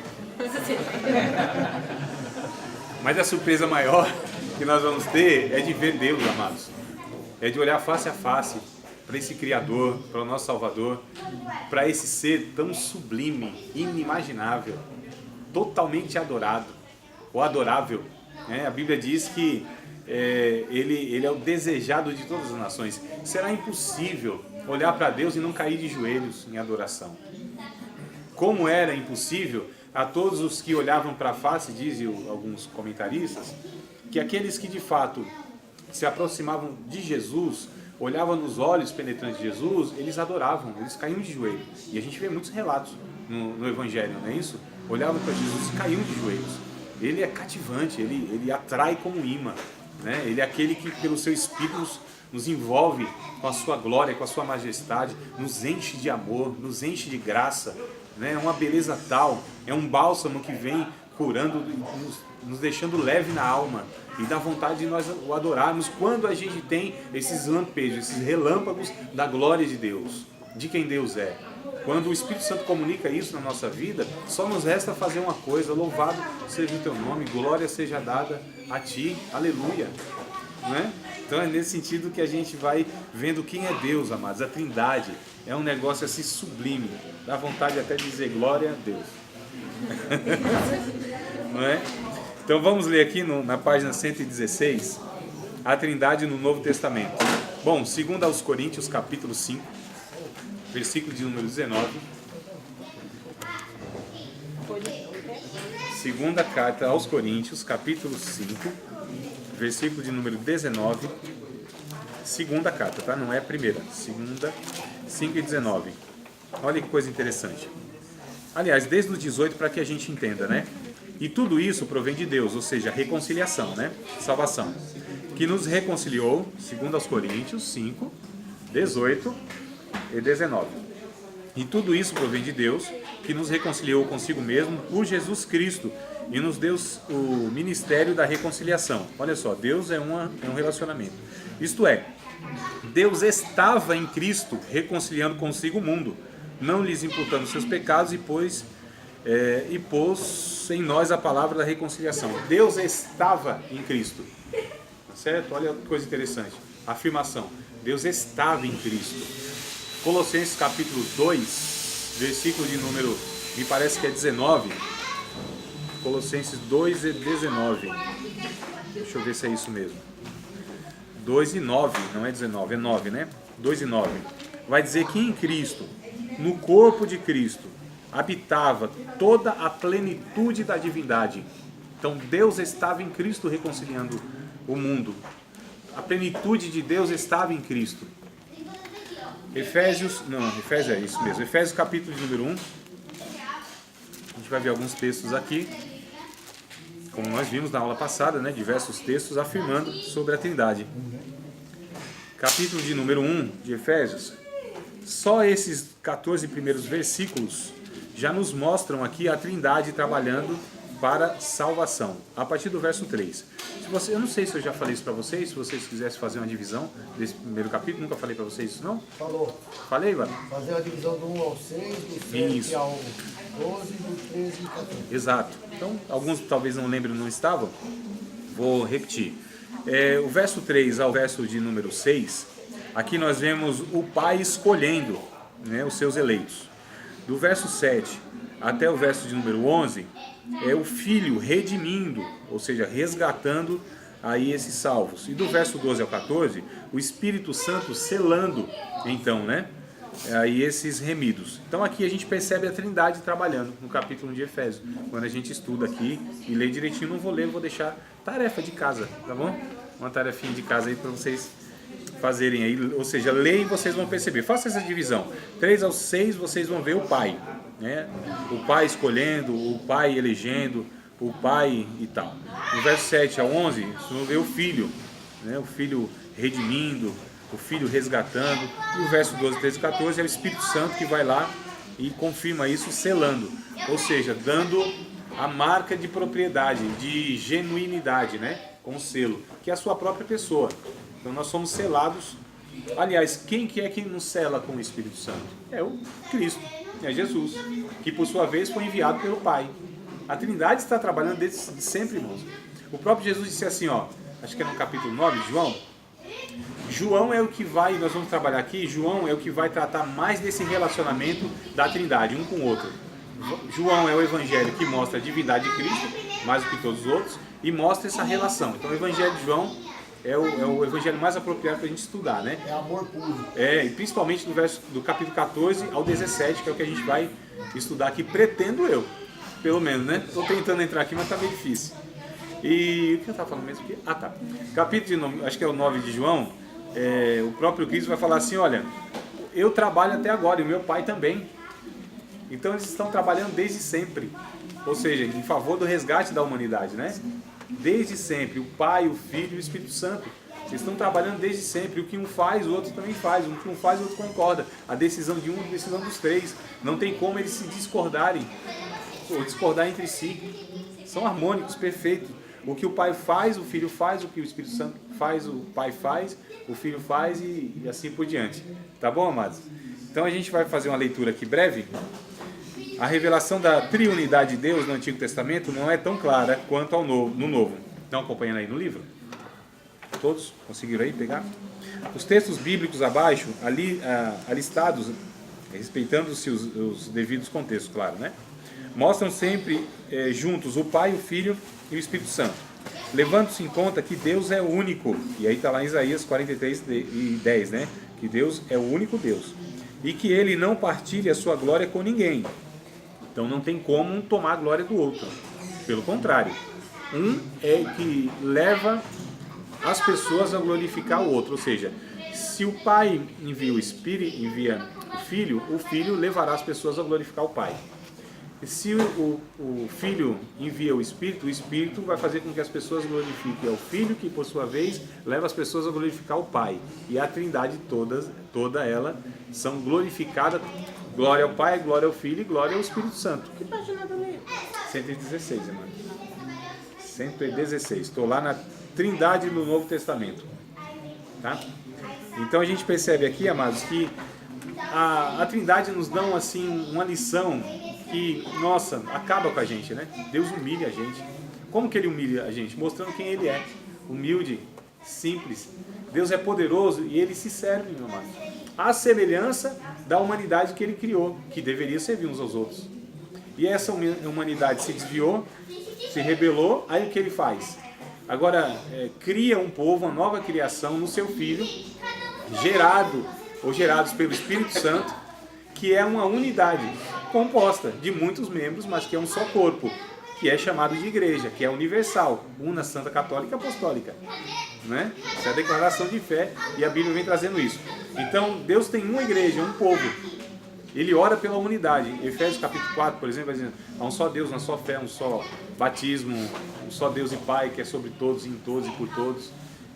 Mas a surpresa maior que nós vamos ter é de ver Deus, amados. É de olhar face a face para esse Criador, para o nosso Salvador, para esse ser tão sublime, inimaginável, totalmente adorado, ou adorável. A Bíblia diz que ele é o desejado de todas as nações. Será impossível olhar para Deus e não cair de joelhos em adoração. Como era impossível a todos os que olhavam para a face, dizem alguns comentaristas, que aqueles que de fato se aproximavam de Jesus, olhavam nos olhos penetrantes de Jesus, eles adoravam, eles caíam de joelhos. E a gente vê muitos relatos no Evangelho, não é isso? Olhavam para Jesus e caíam de joelhos. Ele é cativante, ele atrai como imã, né? Ele é aquele que pelo seu Espírito nos envolve com a sua glória, com a sua majestade, nos enche de amor, nos enche de graça, né? É uma beleza tal, é um bálsamo que vem curando, nos deixando leve na alma, e dá vontade de nós o adorarmos quando a gente tem esses lampejos, esses relâmpagos da glória de Deus, de quem Deus é. Quando o Espírito Santo comunica isso na nossa vida, só nos resta fazer uma coisa: louvado seja o teu nome, glória seja dada a ti, aleluia. Né? Então é nesse sentido que a gente vai vendo quem é Deus, amados. A Trindade é um negócio assim sublime, dá vontade até de dizer glória a Deus. Não é? Então vamos ler aqui na página 116, a Trindade no Novo Testamento. Bom, 2 aos Coríntios, capítulo 5, versículo de número 19. Segunda carta aos Coríntios, capítulo 5, versículo de número 19. Segunda carta, tá? Não é a primeira. Segunda, 5 e 19. Olha que coisa interessante. Aliás, desde o 18 para que a gente entenda, né? E tudo isso provém de Deus, ou seja, reconciliação, né? Salvação. Que nos reconciliou, segundo aos Coríntios 5, 18 e 19. E tudo isso provém de Deus, que nos reconciliou consigo mesmo por Jesus Cristo e nos deu o ministério da reconciliação. Olha só, Deus é um relacionamento. Isto é, Deus estava em Cristo reconciliando consigo o mundo, não lhes imputando seus pecados e pôs em nós a palavra da reconciliação. Deus estava em Cristo. Certo? Olha que coisa interessante. Afirmação. Deus estava em Cristo. Colossenses capítulo 2, versículo de número, me parece que é 19. Colossenses 2 e 19. Deixa eu ver se é isso mesmo. 2 e 9, não é 19, é 9, né? 2 e 9. Vai dizer que em Cristo, no corpo de Cristo, habitava toda a plenitude da divindade. Então Deus estava em Cristo reconciliando o mundo. A plenitude de Deus estava em Cristo. Efésios é isso mesmo. Efésios capítulo de número 1. A gente vai ver alguns textos aqui, como nós vimos na aula passada, né? Diversos textos afirmando sobre a Trindade. Capítulo de número 1 de Efésios. Só esses 14 primeiros versículos já nos mostram aqui a Trindade trabalhando para salvação. A partir do verso 3. Eu não sei se eu já falei isso para vocês, se vocês quisessem fazer uma divisão desse primeiro capítulo, nunca falei para vocês isso, não? Falou. Falei, Ivan? Fazer uma divisão do 1 ao 6, do 7 ao 12, do 13 e 14. Exato. Então, alguns talvez não lembrem, não estavam. Vou repetir. O verso 3 ao verso de número 6, aqui nós vemos o Pai escolhendo, né, os seus eleitos. Do verso 7 até o verso de número 11, é o Filho redimindo, ou seja, resgatando aí esses salvos. E do verso 12 ao 14, o Espírito Santo selando, então, né, aí esses remidos. Então aqui a gente percebe a Trindade trabalhando no capítulo 1 de Efésios. Quando a gente estuda aqui e lê direitinho, não vou ler, vou deixar tarefa de casa, tá bom? Uma tarefinha de casa aí para vocês fazerem aí, ou seja, leem e vocês vão perceber. Faça essa divisão. 3 ao 6 vocês vão ver o Pai, né? O Pai escolhendo, o Pai elegendo, o Pai e tal. No verso 7 ao 11, vocês vão ver o Filho, né? O Filho redimindo, o Filho resgatando. E o verso 12, 13 e 14 é o Espírito Santo que vai lá e confirma isso, selando, ou seja, dando a marca de propriedade, de genuinidade, né? Com o selo, que é a sua própria pessoa. Então nós somos selados. Aliás, quem que é que nos sela com o Espírito Santo? É o Cristo, é Jesus, que por sua vez foi enviado pelo Pai. A Trindade está trabalhando desde sempre, irmãos. O próprio Jesus disse assim, ó, acho que é no capítulo 9 de João. João é o que vai, nós vamos trabalhar aqui, João é o que vai tratar mais desse relacionamento da Trindade, um com o outro. João é o evangelho que mostra a divindade de Cristo, mais do que todos os outros, e mostra essa relação. Então o evangelho de João é o evangelho mais apropriado para a gente estudar, né? É amor puro. E principalmente do capítulo 14 ao 17, que é o que a gente vai estudar aqui, pretendo eu, pelo menos, né? Estou tentando entrar aqui, mas está meio difícil. E o que eu estava falando mesmo aqui? Ah, tá. Capítulo, acho que é o 9 de João, o próprio Cristo vai falar assim, olha, eu trabalho até agora e o meu Pai também. Então eles estão trabalhando desde sempre, ou seja, em favor do resgate da humanidade, né? Desde sempre, o Pai, o Filho e o Espírito Santo. Eles estão trabalhando desde sempre. O que um faz, o outro também faz. O que um faz, o outro concorda. A decisão de um, a decisão dos três. Não tem como eles se discordarem, ou discordar entre si. São harmônicos, perfeitos. O que o Pai faz, o Filho faz. O que o Espírito Santo faz, o Pai faz. O Filho faz e assim por diante. Tá bom, amados? Então a gente vai fazer uma leitura aqui breve. A revelação da triunidade de Deus no Antigo Testamento não é tão clara quanto no Novo. Estão acompanhando aí no livro? Todos conseguiram aí pegar? Os textos bíblicos abaixo, ali alistados, respeitando-se os devidos contextos, claro, né? Mostram sempre juntos o Pai, o Filho e o Espírito Santo, levando-se em conta que Deus é único. E aí está lá em Isaías 43:10, né? Que Deus é o único Deus. E que Ele não partilha a sua glória com ninguém. Então não tem como um tomar a glória do outro. Pelo contrário, um é que leva as pessoas a glorificar o outro. Ou seja, se o Pai envia o Espírito, envia o Filho levará as pessoas a glorificar o Pai. E se o Filho envia o Espírito vai fazer com que as pessoas glorifiquem ao Filho, que por sua vez leva as pessoas a glorificar o Pai. E a Trindade toda ela são glorificadas. Glória ao Pai, glória ao Filho e glória ao Espírito Santo. Que página da lei? 116, irmão. 116. Estou lá na Trindade no Novo Testamento. Tá? Então a gente percebe aqui, amados, que a Trindade nos dá assim, uma lição que, nossa, acaba com a gente, né? Deus humilha a gente. Como que Ele humilha a gente? Mostrando quem Ele é. Humilde, simples. Deus é poderoso e Ele se serve, meu amado. A semelhança da humanidade que Ele criou, que deveria servir uns aos outros. E essa humanidade se desviou, se rebelou, aí o que Ele faz? Agora, cria um povo, uma nova criação no seu Filho, gerados pelo Espírito Santo, que é uma unidade composta de muitos membros, mas que é um só corpo, que é chamado de igreja, que é universal, una, santa, católica e apostólica. Né? Essa é a declaração de fé e a Bíblia vem trazendo isso. Então, Deus tem uma igreja, um povo. Ele ora pela unidade. Efésios capítulo 4, por exemplo, vai dizendo: há um só Deus, uma só fé, um só batismo, um só Deus e Pai, que é sobre todos, em todos e por todos.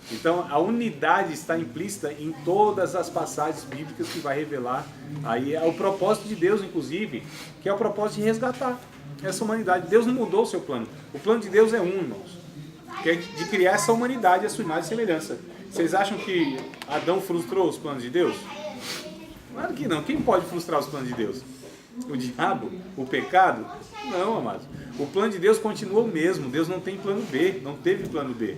Então, a unidade está implícita em todas as passagens bíblicas que vai revelar aí o propósito de Deus, inclusive, que é o propósito de resgatar essa humanidade. Deus não mudou o seu plano. O plano de Deus é um, irmãos, que é de criar essa humanidade à sua imagem e semelhança. Vocês acham que Adão frustrou os planos de Deus? Claro que não. Quem pode frustrar os planos de Deus? O diabo? O pecado? Não, amados. O plano de Deus continua o mesmo. Deus não tem plano B, não teve plano B.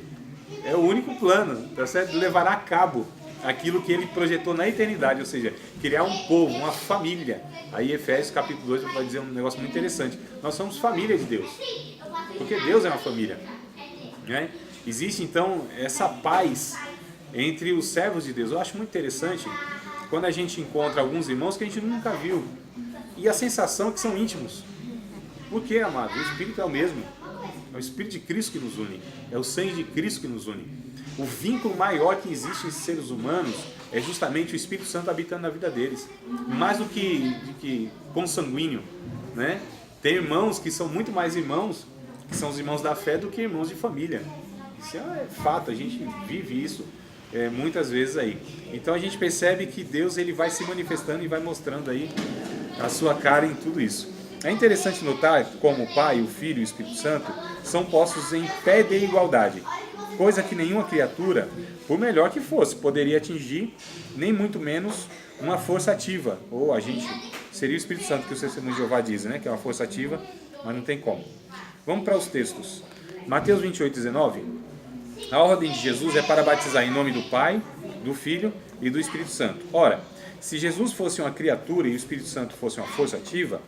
É o único plano, tá certo? Levará a cabo aquilo que Ele projetou na eternidade, ou seja, criar um povo, uma família. Aí Efésios capítulo 2 vai dizer um negócio muito interessante. Nós somos família de Deus, porque Deus é uma família, né? Existe então essa paz entre os servos de Deus. Eu acho muito interessante quando a gente encontra alguns irmãos que a gente nunca viu e a sensação é que são íntimos. Por quê, amado? O Espírito é o mesmo. É o Espírito de Cristo que nos une. É o sangue de Cristo que nos une. O vínculo maior que existe em seres humanos é justamente o Espírito Santo habitando na vida deles. Mais do que consanguíneo, né? Tem irmãos que são muito mais irmãos, que são os irmãos da fé, do que irmãos de família. Isso é fato, a gente vive isso muitas vezes aí. Então a gente percebe que Deus ele vai se manifestando e vai mostrando aí a sua cara em tudo isso. É interessante notar como o Pai, o Filho e o Espírito Santo são postos em pé de igualdade, coisa que nenhuma criatura, por melhor que fosse, poderia atingir, nem muito menos uma força ativa, ou agente. Seria o Espírito Santo que o Testemunho de Jeová diz, né? Que é uma força ativa, mas não tem como. Vamos para os textos. Mateus 28:19. A ordem de Jesus é para batizar em nome do Pai, do Filho e do Espírito Santo. Ora, se Jesus fosse uma criatura e o Espírito Santo fosse uma força ativa,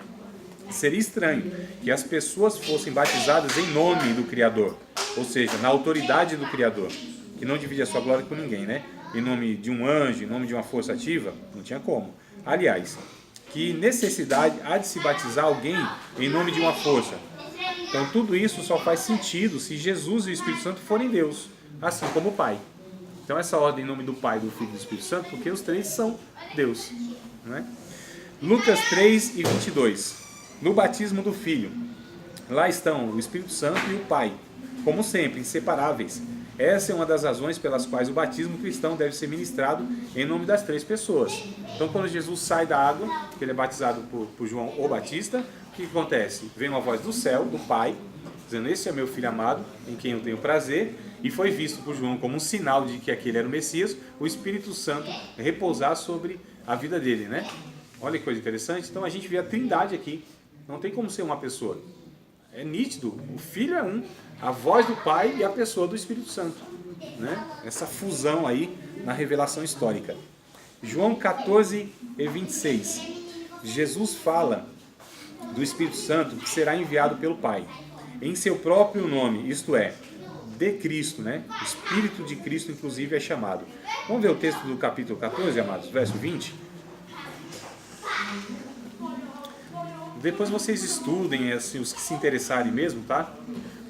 seria estranho que as pessoas fossem batizadas em nome do Criador, ou seja, na autoridade do Criador, que não divide a sua glória com ninguém, né? Em nome de um anjo, em nome de uma força ativa, não tinha como. Aliás, que necessidade há de se batizar alguém em nome de uma força? Então tudo isso só faz sentido se Jesus e o Espírito Santo forem Deus, assim como o Pai. Então essa ordem em nome do Pai, do Filho e do Espírito Santo, porque os três são Deus, né? Lucas 3:22. No batismo do Filho, lá estão o Espírito Santo e o Pai, como sempre, inseparáveis. Essa é uma das razões pelas quais o batismo cristão deve ser ministrado em nome das três pessoas. Então, quando Jesus sai da água, que ele é batizado por João o Batista, o que acontece? Vem uma voz do céu, do Pai, dizendo: esse é meu Filho amado, em quem eu tenho prazer, e foi visto por João como um sinal de que aquele era o Messias, o Espírito Santo repousar sobre a vida dele, né? Olha que coisa interessante. Então a gente vê a trindade aqui. Não tem como ser uma pessoa. É nítido. O Filho é um, a voz do Pai e a pessoa do Espírito Santo. Né? Essa fusão aí na revelação histórica. João 14:26. Jesus fala do Espírito Santo que será enviado pelo Pai em seu próprio nome, isto é, de Cristo, né? O Espírito de Cristo, inclusive, é chamado. Vamos ver o texto do capítulo 14, amados, verso 20. Depois vocês estudem, assim, os que se interessarem mesmo, tá?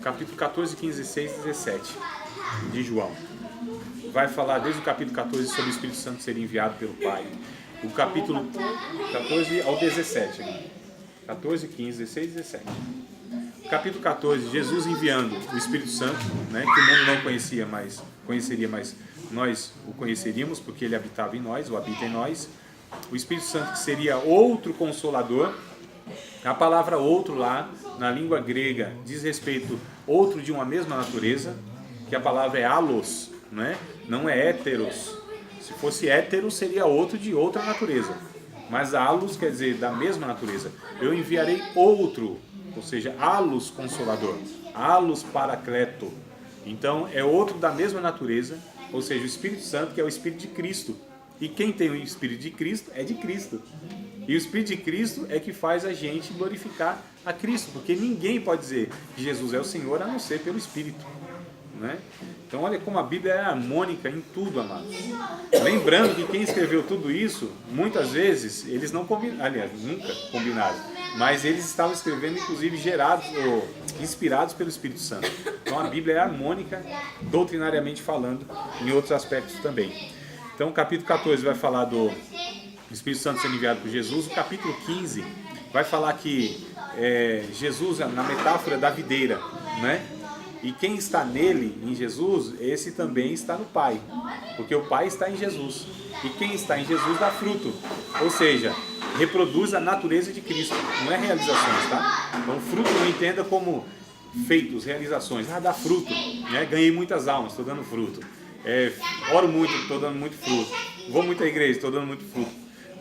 Capítulo 14, 15, 16 e 17 de João. Vai falar desde o capítulo 14 sobre o Espírito Santo ser enviado pelo Pai. O capítulo 14 ao 17. 14, 15, 16 e 17. Capítulo 14, Jesus enviando o Espírito Santo, né, que o mundo não conhecia, mas conheceria, mas nós o conheceríamos, porque ele habitava em nós, ou habita em nós. O Espírito Santo que seria outro consolador. A palavra outro lá, na língua grega, diz respeito outro de uma mesma natureza, que a palavra é allos, né? Não é héteros. Se fosse hétero, seria outro de outra natureza. Mas allos quer dizer da mesma natureza. Eu enviarei outro, ou seja, allos consolador, allos paracleto. Então é outro da mesma natureza, ou seja, o Espírito Santo, que é o Espírito de Cristo. E quem tem o Espírito de Cristo é de Cristo. E o Espírito de Cristo é que faz a gente glorificar a Cristo, porque ninguém pode dizer que Jesus é o Senhor a não ser pelo Espírito. Né? Então olha como a Bíblia é harmônica em tudo, amados. Lembrando que quem escreveu tudo isso, muitas vezes, eles não combinaram, aliás, nunca combinaram, mas eles estavam escrevendo, inclusive, gerados ou inspirados pelo Espírito Santo. Então a Bíblia é harmônica, doutrinariamente falando, em outros aspectos também. Então o capítulo 14 vai falar do Espírito Santo sendo enviado por Jesus. O capítulo 15 vai falar que Jesus, na metáfora da videira, né? E quem está nele, em Jesus, esse também está no Pai, porque o Pai está em Jesus. E quem está em Jesus dá fruto, ou seja, reproduz a natureza de Cristo, não é realizações, tá? Então fruto não entenda como feitos, realizações. Dá fruto, né? Ganhei muitas almas, estou dando fruto. Oro muito, estou dando muito fruto. Vou muito à igreja, estou dando muito fruto.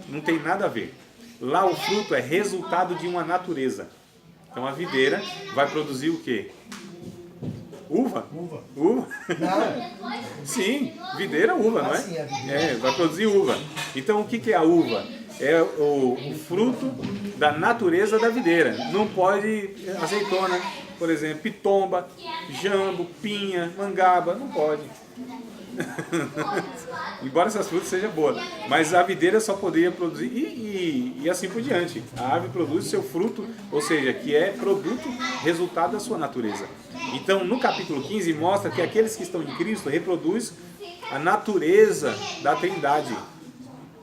Não tem nada a ver. Lá o fruto é resultado de uma natureza. Então a videira vai produzir o quê? Uva? Uva? Não. Sim, videira, uva, não é? Sim, a videira. Vai produzir uva. Então o que é a uva? É o fruto da natureza da videira. Não pode azeitona, por exemplo, pitomba, jambo, pinha, mangaba, não pode. Embora essas frutas sejam boas, mas a videira só poderia produzir e assim por diante. A árvore produz seu fruto, ou seja, que é produto, resultado da sua natureza. Então no capítulo 15 mostra que aqueles que estão em Cristo reproduzem a natureza da Trindade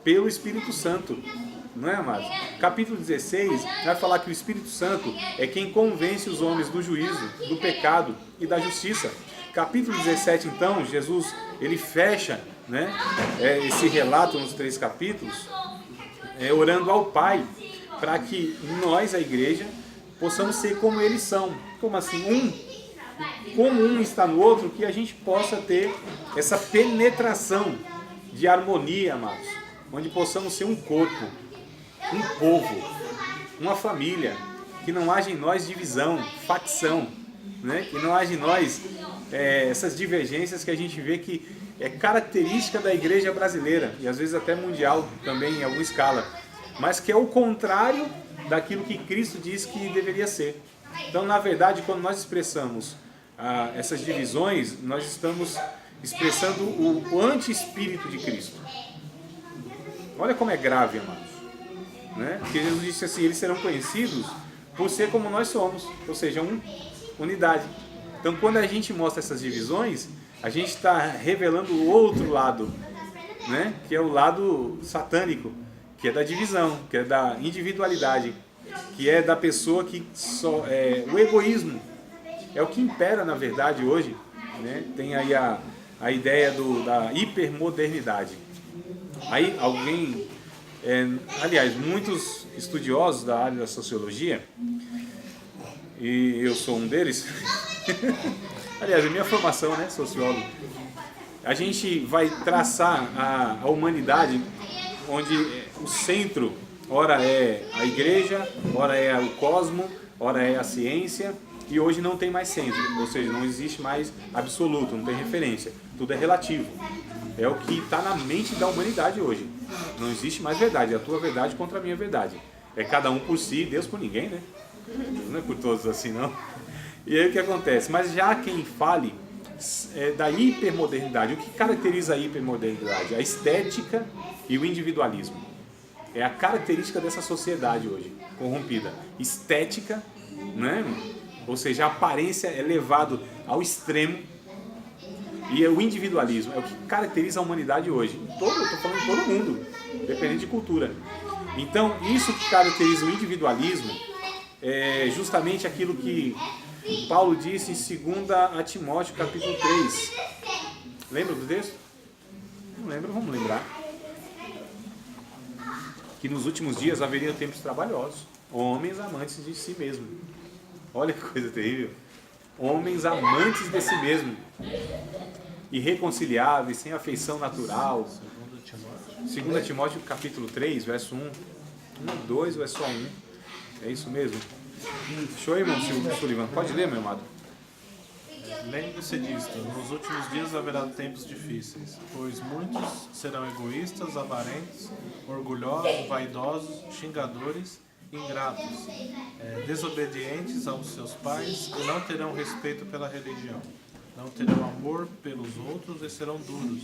pelo Espírito Santo, não é, amados? Capítulo 16 vai falar que o Espírito Santo é quem convence os homens do juízo, do pecado e da justiça. Capítulo 17, então, Jesus ele fecha, né, esse relato nos 3 capítulos, orando ao Pai, para que nós, a igreja, possamos ser como eles são. Como assim? Como um está no outro, que a gente possa ter essa penetração de harmonia, amados, onde possamos ser um corpo, um povo, uma família, que não haja em nós divisão, facção, né? Que não haja em nós essas divergências que a gente vê que é característica da igreja brasileira e às vezes até mundial também em alguma escala, mas que é o contrário daquilo que Cristo diz que deveria ser. Então, na verdade, quando nós expressamos essas divisões, nós estamos expressando o anti-espírito de Cristo. Olha como é grave, amados, né? Porque Jesus disse assim: eles serão conhecidos por ser como nós somos, ou seja, unidade. Então, quando a gente mostra essas divisões, a gente está revelando o outro lado, né? Que é o lado satânico, que é da divisão, que é da individualidade, que é da pessoa que só o egoísmo é o que impera, na verdade, hoje, né? Tem aí a ideia da hipermodernidade. Aí alguém, aliás, muitos estudiosos da área da sociologia, e eu sou um deles, aliás, a minha formação, né, sociólogo, a gente vai traçar a humanidade onde o centro Ora é a igreja, ora é o cosmo, ora é a ciência, e hoje não tem mais centro, ou seja, não existe mais absoluto, não tem referência, tudo é relativo. É o que está na mente da humanidade hoje. Não existe mais verdade, é a tua verdade contra a minha verdade. É cada um por si, Deus por ninguém, né? Não é por todos assim, não. E aí o que acontece? Mas já quem fale da hipermodernidade, o que caracteriza a hipermodernidade? A estética e o individualismo. É a característica dessa sociedade hoje, corrompida. Estética, né? Ou seja, a aparência é levado ao extremo, e o individualismo é o que caracteriza a humanidade hoje. Eu estou falando de todo mundo, independente de cultura. Então, isso que caracteriza o individualismo é justamente aquilo que Paulo disse em 2 Timóteo capítulo 3. Lembra do texto? Não lembro, vamos lembrar. Que nos últimos dias haveriam tempos trabalhosos, homens amantes de si mesmo. Olha que coisa terrível. Homens amantes de si mesmo, irreconciliáveis, sem afeição natural. 2 Timóteo capítulo 3, verso 1, 2 ou é só 1? É isso mesmo? Deixa eu ir, irmão Sullivan. Pode ler, meu amado. Lembre-se disto, nos últimos dias haverá tempos difíceis, pois muitos serão egoístas, avarentos, orgulhosos, vaidosos, xingadores, ingratos, desobedientes aos seus pais e não terão respeito pela religião. Não terão amor pelos outros e serão duros,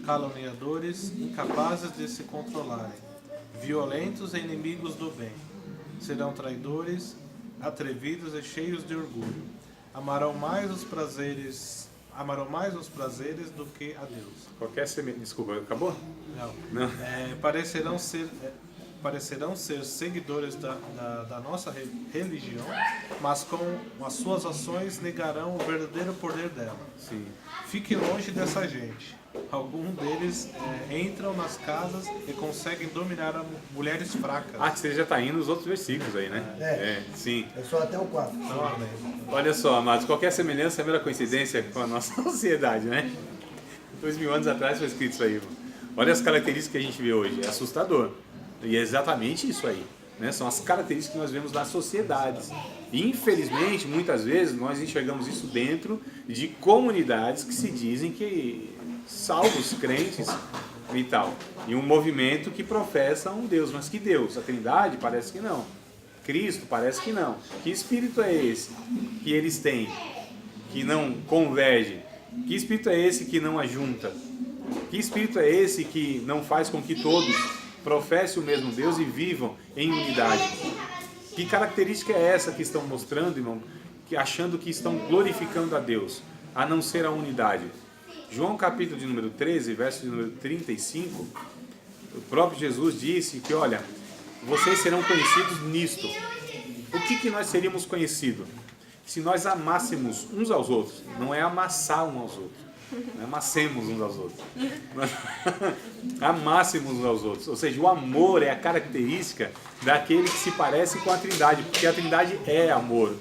caluniadores, incapazes de se controlarem, violentos e inimigos do bem. Serão traidores, atrevidos e cheios de orgulho. Amarão mais os prazeres do que a Deus. Desculpa, acabou? Não. Parecerão ser seguidores da nossa religião, mas com as suas ações negarão o verdadeiro poder dela. Sim. Fique longe dessa gente. Alguns deles entram nas casas e conseguem dominar mulheres fracas. Ah, você já está indo nos outros versículos aí, né? Sim. É só até o 4. Olha só, amados, qualquer semelhança é mera coincidência com a nossa sociedade, né? 2000 anos atrás foi escrito isso aí, irmão. Olha as características que a gente vê hoje, é assustador. E é exatamente isso aí, né? São as características que nós vemos nas sociedades. E, infelizmente, muitas vezes nós enxergamos isso dentro de comunidades que se dizem que salvos, crentes e tal. E um movimento que professa um Deus, mas que Deus? A Trindade? Parece que não. Cristo? Parece que não. Que espírito é esse que eles têm, que não converge? Que espírito é esse que não ajunta? Que espírito é esse que não faz com que todos professem o mesmo Deus e vivam em unidade? Que característica é essa que estão mostrando, irmão, que achando que estão glorificando a Deus, a não ser a unidade? João capítulo de número 13, verso de número 35, o próprio Jesus disse que, olha, vocês serão conhecidos nisto. O que nós seríamos conhecidos? Se nós amássemos uns aos outros. Não é amassar uns aos outros. Não é amassemos uns aos outros. Amássemos uns aos outros. Ou seja, o amor é a característica daquele que se parece com a Trindade. Porque a Trindade é amor.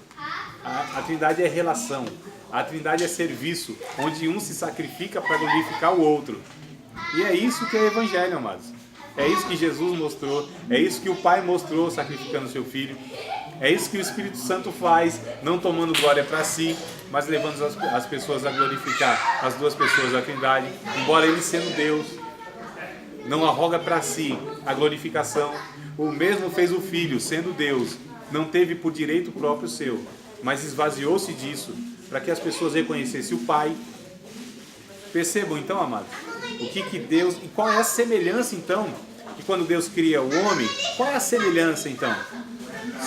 A Trindade é relação. A Trindade é serviço, onde um se sacrifica para glorificar o outro. E é isso que é o Evangelho, amados. É isso que Jesus mostrou, é isso que o Pai mostrou sacrificando seu Filho. É isso que o Espírito Santo faz, não tomando glória para si, mas levando as pessoas a glorificar as duas pessoas da Trindade. Embora Ele sendo Deus, não arroga para si a glorificação. O mesmo fez o Filho, sendo Deus, não teve por direito próprio seu, mas esvaziou-se disso, para que as pessoas reconhecessem o Pai. Percebam então, amados, o que Deus, e qual é a semelhança então, que quando Deus cria o homem, qual é a semelhança então?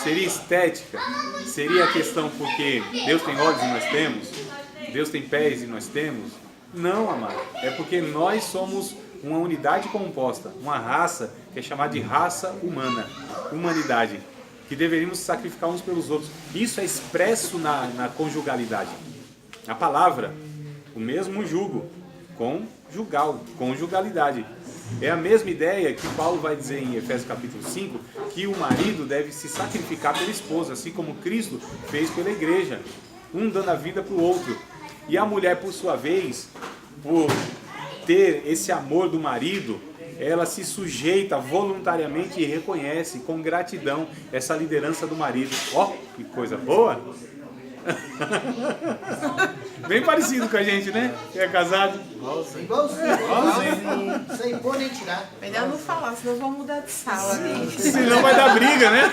Seria estética? Seria a questão porque Deus tem olhos e nós temos? Deus tem pés e nós temos? Não, amado, é porque nós somos uma unidade composta, uma raça que é chamada de raça humana, humanidade, que deveríamos sacrificar uns pelos outros. Isso é expresso na conjugalidade. A palavra, o mesmo jugo, conjugalidade. É a mesma ideia que Paulo vai dizer em Efésios capítulo 5, que o marido deve se sacrificar pela esposa, assim como Cristo fez pela igreja, um dando a vida para o outro. E a mulher, por sua vez, por ter esse amor do marido, ela se sujeita voluntariamente e reconhece com gratidão essa liderança do marido. Ó, que coisa boa! Bem parecido com a gente, né? Que é casado. Igualzinho. Sem pôr nem tirar. Melhor não falar, senão vamos mudar de sala. Senão vai dar briga, né?